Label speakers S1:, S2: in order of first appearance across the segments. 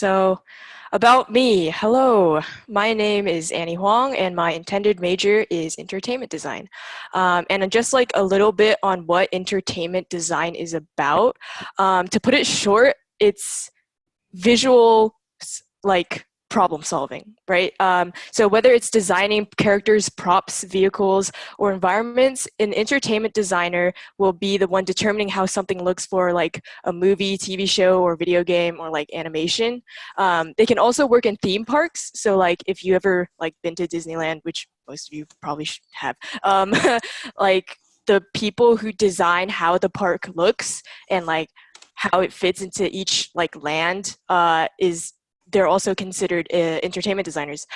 S1: So about me, hello, my name is Annie Huang and my intended major is entertainment design. And just like a little bit on what entertainment design is about, to put it short, it's visual like problem solving, right? So whether it's designing characters, props, vehicles, or environments, an entertainment designer will be the one determining how something looks for like a movie, TV show, or video game, or like animation. They can also work in theme parks. So like if you ever like been to Disneyland, which most of you probably have, like the people who design how the park looks and like how it fits into each like land is they're also considered entertainment designers.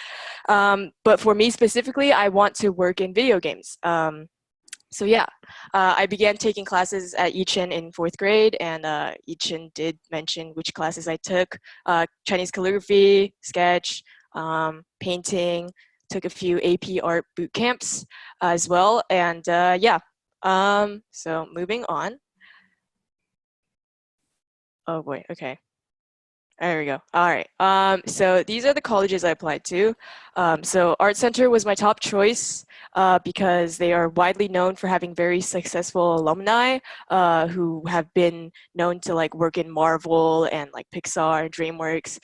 S1: But for me specifically, I want to work in video games. So yeah, I began taking classes at Yichen in fourth grade, and Yichen did mention which classes I took: Chinese calligraphy, sketch, painting. Took a few AP art boot camps as well, and yeah. So moving on. Oh boy, okay. There we go. All right. So these are the colleges I applied to. So Art Center was my top choice because they are widely known for having very successful alumni who have been known to like work in Marvel and like Pixar and DreamWorks,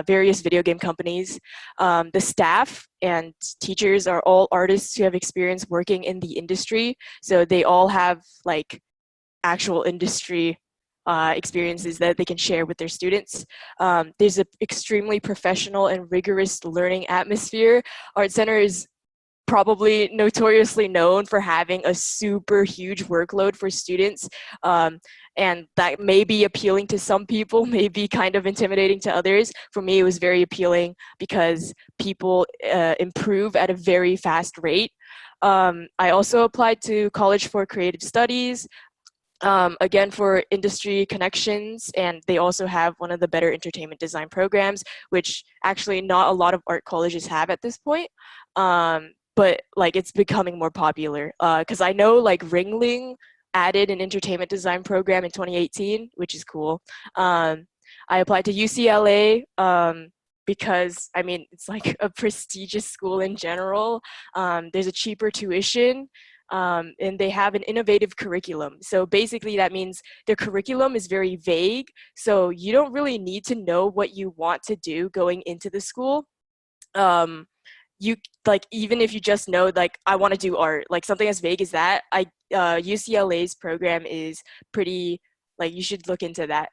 S1: various video game companies. The staff and teachers are all artists who have experience working in the industry. So they all have like actual industry experiences that they can share with their students. There's an extremely professional and rigorous learning atmosphere. Art Center is probably notoriously known for having a super huge workload for students. And that may be appealing to some people, may be kind of intimidating to others. For me, it was very appealing because people improve at a very fast rate. I also applied to College for Creative Studies, again for industry connections, and they also have one of the better entertainment design programs, which actually not a lot of art colleges have at this point. But like it's becoming more popular because I know like Ringling added an entertainment design program in 2018, which is cool. I applied to UCLA because I mean it's like a prestigious school in general. There's a cheaper tuition, and they have an innovative curriculum. So basically that means their curriculum is very vague. So you don't really need to know what you want to do going into the school. Um, you like even if you just know like I want to do art, like something as vague as that, UCLA's program is pretty like you should look into that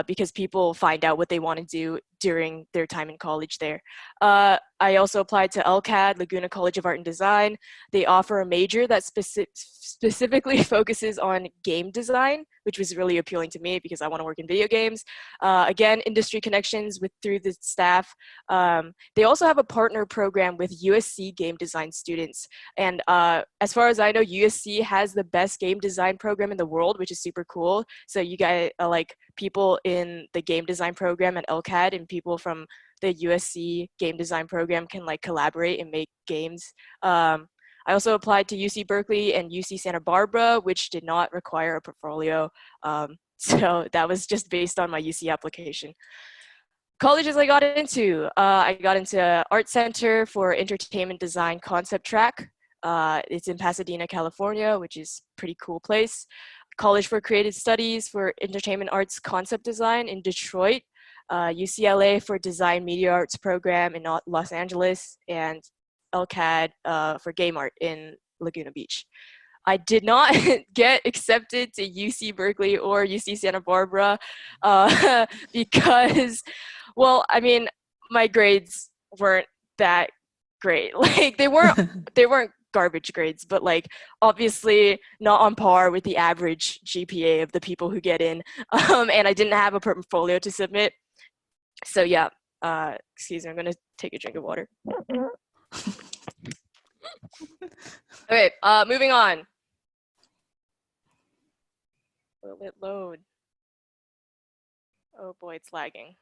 S1: because people find out what they want to do during their time in college there. I also applied to LCAD, Laguna College of Art and Design. They offer a major that specifically focuses on game design, which was really appealing to me because I want to work in video games. Again, industry connections with through the staff. They also have a partner program with USC game design students. And as far as I know, USC has the best game design program in the world, which is super cool. So you guys like people in the game design program at LCAD and people from the USC game design program can like collaborate and make games. I also applied to UC Berkeley and UC Santa Barbara, which did not require a portfolio. So that was just based on my UC application. Colleges I got into Art Center for Entertainment Design Concept Track. It's in Pasadena, California, which is a pretty cool place. College for Creative Studies for Entertainment Arts Concept Design in Detroit, UCLA for Design Media Arts program in Los Angeles, and LCAD for Game Art in Laguna Beach. I did not get accepted to UC Berkeley or UC Santa Barbara because, well, I mean, my grades weren't that great. Like they weren't garbage grades, but like obviously not on par with the average GPA of the people who get in. And I didn't have a portfolio to submit. So yeah, excuse me, I'm gonna take a drink of water. Okay, moving on. Will it load? Oh boy, it's lagging.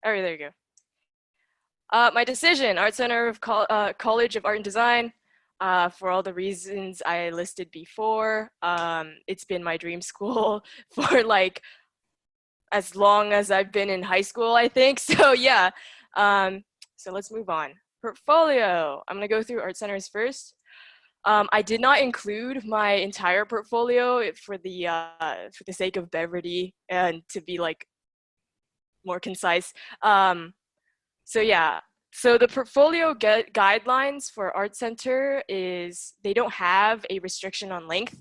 S1: All right, there you go. My decision, Art Center of College of Art and Design. For all the reasons I listed before, it's been my dream school for like as long as I've been in high school, I think. So yeah. So let's move on. Portfolio. I'm gonna go through art centers first. I did not include my entire portfolio for the sake of brevity and to be like more concise. So yeah, so the portfolio guidelines for Art Center is they don't have a restriction on length.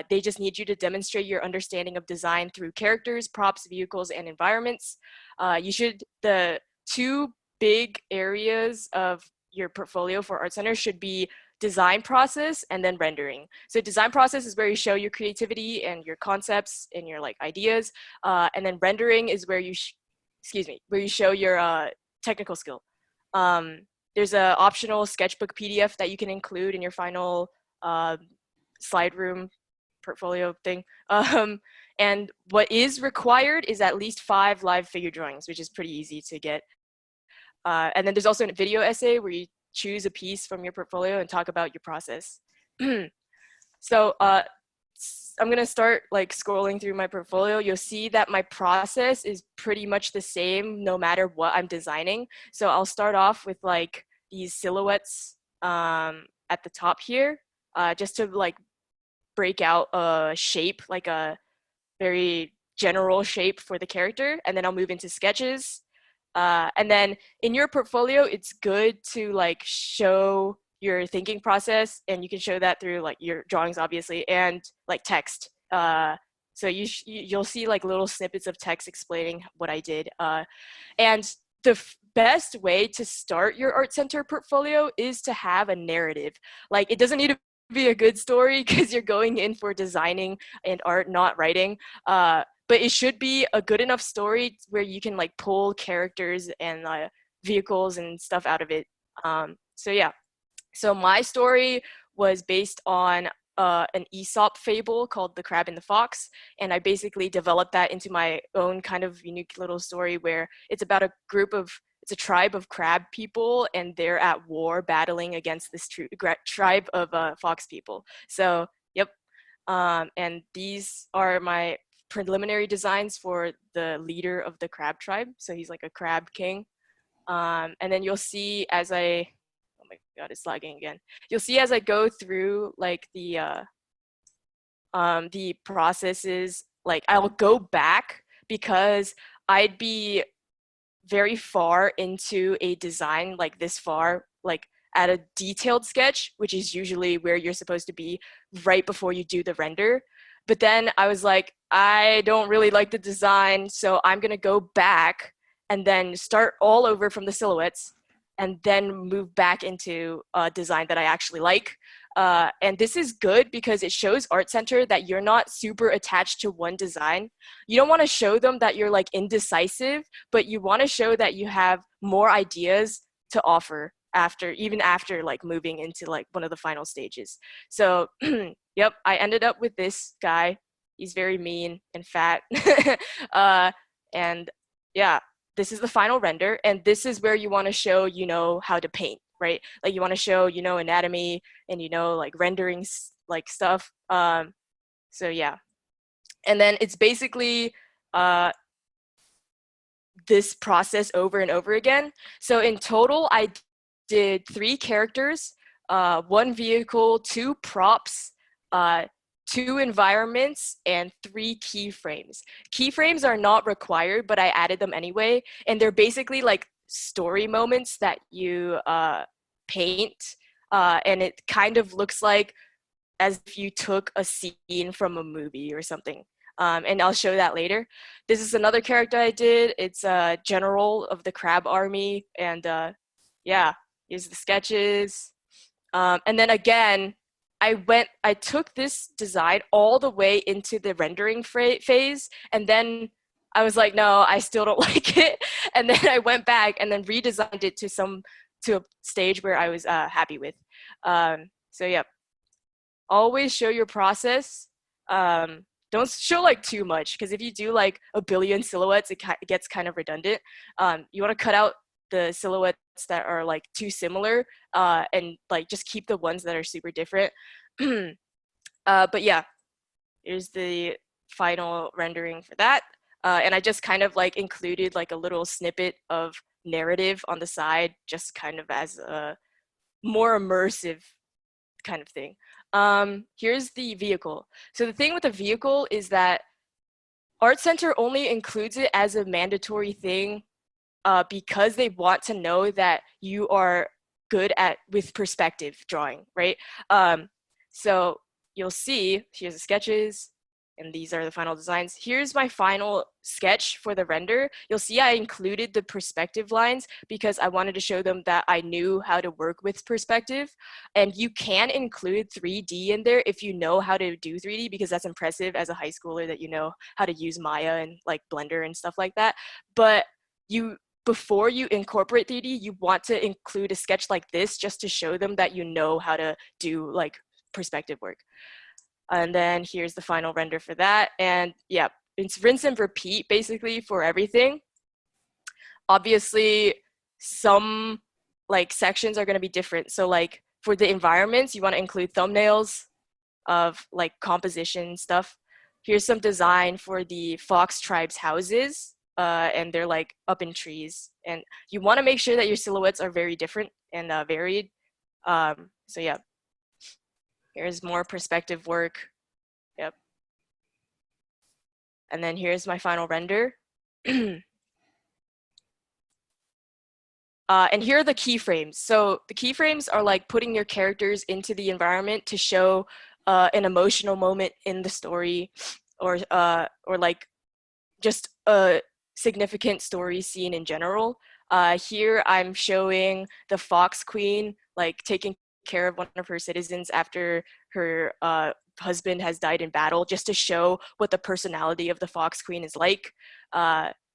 S1: They just need you to demonstrate your understanding of design through characters, props, vehicles, and environments. The two big areas of your portfolio for Art Center should be design process and then rendering. So design process is where you show your creativity and your concepts and your like ideas. And then rendering is where where you show your technical skill. There's an optional sketchbook PDF that you can include in your final slide room portfolio thing. And what is required is at least 5 live figure drawings, which is pretty easy to get. And then there's also a video essay where you choose a piece from your portfolio and talk about your process. So I'm gonna start like scrolling through my portfolio. You'll see that my process is pretty much the same no matter what I'm designing. So I'll start off with like these silhouettes at the top here, just to like break out a shape, like a very general shape for the character. And then I'll move into sketches. And then in your portfolio, it's good to like show your thinking process, and you can show that through like your drawings, obviously, and like text. So you'll see like little snippets of text explaining what I did. And the best way to start your art center portfolio is to have a narrative. Like it doesn't need to be a good story because you're going in for designing and art, not writing. But it should be a good enough story where you can like pull characters and vehicles and stuff out of it. So yeah. So my story was based on an Aesop fable called The Crab and the Fox, and I basically developed that into my own kind of unique little story where it's about it's a tribe of crab people, and they're at war battling against this tribe of fox people. So yep, and these are my preliminary designs for the leader of the crab tribe. So he's like a crab king. And then you'll see as oh my God, it's lagging again. You'll see as I go through like the processes, like I'll go back because I'd be very far into a design like this far, like at a detailed sketch, which is usually where you're supposed to be right before you do the render. But then I was like, I don't really like the design, so I'm gonna go back and then start all over from the silhouettes and then move back into a design that I actually like. And this is good because it shows Art Center that you're not super attached to one design. You don't want to show them that you're like indecisive, but you want to show that you have more ideas to offer even after like moving into like one of the final stages. So yep, I ended up with this guy. He's very mean and fat. And yeah, this is the final render, and this is where you want to show you know how to paint, right? Like you want to show you know anatomy and you know like rendering like stuff. So yeah, and then it's basically this process over and over again. So in total, I did 3 characters, 1 vehicle, 2 props, 2 environments, and 3 keyframes. Keyframes are not required, but I added them anyway. And they're basically like story moments that you paint. And it kind of looks like as if you took a scene from a movie or something. And I'll show that later. This is another character I did. It's a general of the crab army. And yeah, here's the sketches. And then again, I took this design all the way into the rendering phase, and then I was like, no, I still don't like it. And then I went back and then redesigned it to a stage where I was happy with. So yeah, always show your process. Don't show like too much, because if you do like a billion silhouettes, it gets kind of redundant. You want to cut out the silhouettes that are like too similar, and like just keep the ones that are super different. But yeah, here's the final rendering for that. And I just kind of like included like a little snippet of narrative on the side, just kind of as a more immersive kind of thing. Here's the vehicle. So the thing with the vehicle is that Art Center only includes it as a mandatory thing because they want to know that you are good at with perspective drawing, right? So you'll see, here's the sketches, and these are the final designs. Here's my final sketch for the render. You'll see I included the perspective lines because I wanted to show them that I knew how to work with perspective. And you can include 3D in there if you know how to do 3D, because that's impressive as a high schooler that you know how to use Maya and like Blender and stuff like that. But before you incorporate 3D, you want to include a sketch like this just to show them that you know how to do like perspective work. And then here's the final render for that. And yeah, it's rinse and repeat basically for everything. Obviously, some like sections are going to be different. So like for the environments, you want to include thumbnails of like composition stuff. Here's some design for the Fox tribe's houses. And they're like up in trees. And you want to make sure that your silhouettes are very different and varied. So yeah. Here's more perspective work. Yep. And then here's my final render. And here are the keyframes. So the keyframes are like putting your characters into the environment to show an emotional moment in the story, or like just a significant story scene in general. Here I'm showing the Fox Queen like taking care of one of her citizens after her husband has died in battle, just to show what the personality of the Fox Queen is like.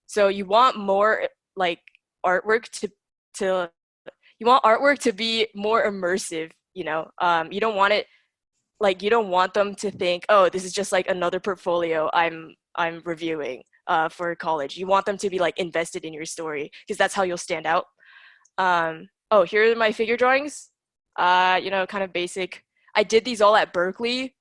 S1: So you want more like artwork you want artwork to be more immersive, you know. You don't want it like, you don't want them to think, oh, this is just like another portfolio I'm reviewing for college. You want them to be like invested in your story, because that's how you'll stand out. Oh, here are my figure drawings. You know, kind of basic. I did these all at Berkeley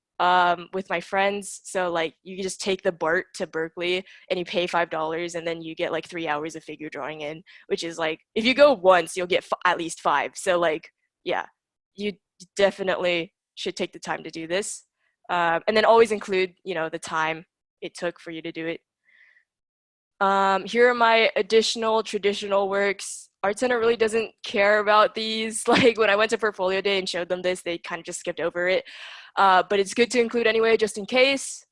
S1: with my friends. So like you just take the BART to Berkeley and you pay $5 and then you get like 3 hours of figure drawing in, which is like, if you go once, you'll get at least 5. So like, yeah, you definitely should take the time to do this. And then always include, you know, the time it took for you to do it. Here are my additional traditional works. Art Center really doesn't care about these. Like when I went to Portfolio Day and showed them this, they kind of just skipped over it. But it's good to include anyway, just in case.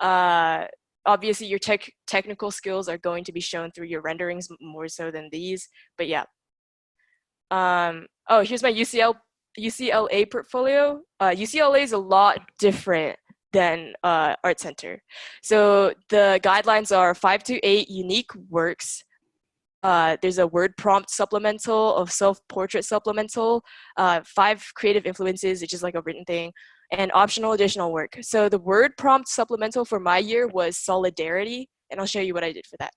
S1: Obviously, your technical skills are going to be shown through your renderings more so than these. But yeah. Oh, here's my UCLA portfolio. UCLA is a lot different than Art Center. So the guidelines are 5 to 8 unique works. There's a word prompt supplemental, a self-portrait supplemental, 5 creative influences, which is like a written thing, and optional additional work. So the word prompt supplemental for my year was solidarity, and I'll show you what I did for that.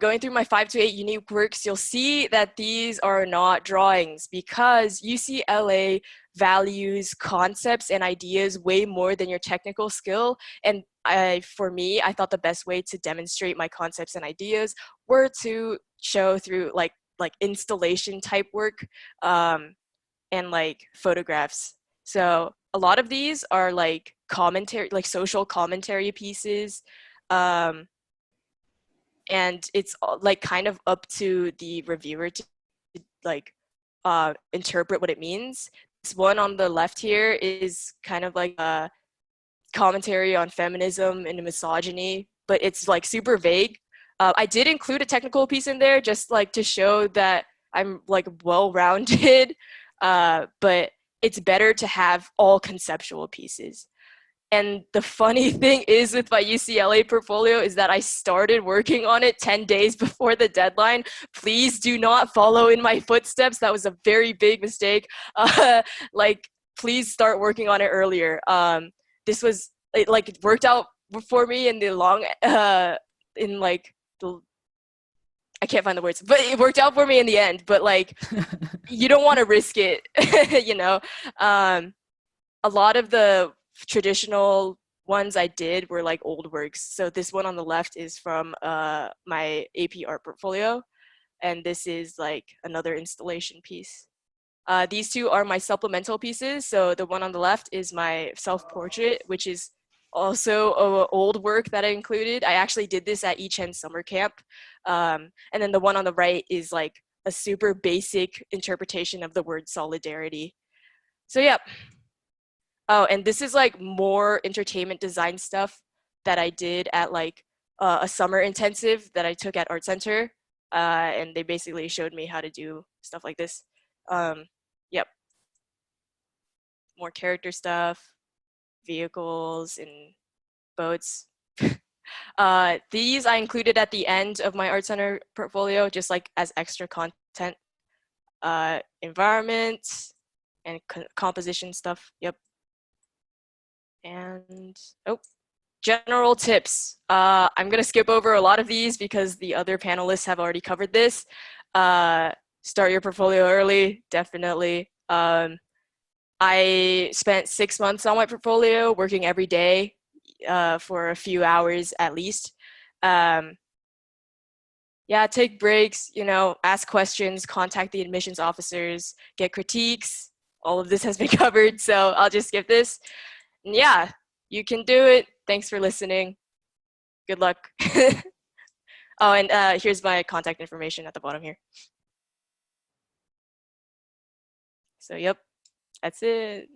S1: Going through my 5 to 8 unique works, you'll see that these are not drawings, because UCLA values concepts and ideas way more than your technical skill. And for me, I thought the best way to demonstrate my concepts and ideas were to show through like installation type work and like photographs. So a lot of these are like commentary, like social commentary pieces. And it's like kind of up to the reviewer to like interpret what it means. This one on the left here is kind of like a commentary on feminism and misogyny, but it's like super vague. I did include a technical piece in there just like to show that I'm like well-rounded, but it's better to have all conceptual pieces. And the funny thing is with my UCLA portfolio is that I started working on it 10 days before the deadline. Please do not follow in my footsteps. That was a very big mistake. Like, please start working on it earlier. This was, it worked out for me in the long, in like, the, I can't find the words, but it worked out for me in the end. But like, you don't want to risk it, you know? A lot of the traditional ones I did were like old works. So this one on the left is from my AP art portfolio, and this is like another installation piece. These two are my supplemental pieces. So the one on the left is my self-portrait, which is also an old work that I included. I actually did this at Ichen summer camp. And then the one on the right is like a super basic interpretation of the word solidarity. So yeah. Oh, and this is like more entertainment design stuff that I did at like a summer intensive that I took at Art Center. And they basically showed me how to do stuff like this. Yep, more character stuff, vehicles and boats. These I included at the end of my Art Center portfolio, just like as extra content. Environment and composition stuff. Yep. And oh, general tips. I'm gonna skip over a lot of these because the other panelists have already covered this. Start your portfolio early, definitely. I spent 6 months on my portfolio, working every day for a few hours at least. Um, yeah, take breaks, ask questions, contact the admissions officers, get critiques. All of this has been covered, so I'll just skip this. And yeah, you can do it. Thanks for listening. Good luck. Oh, and here's my contact information at the bottom here. So, yep, that's it.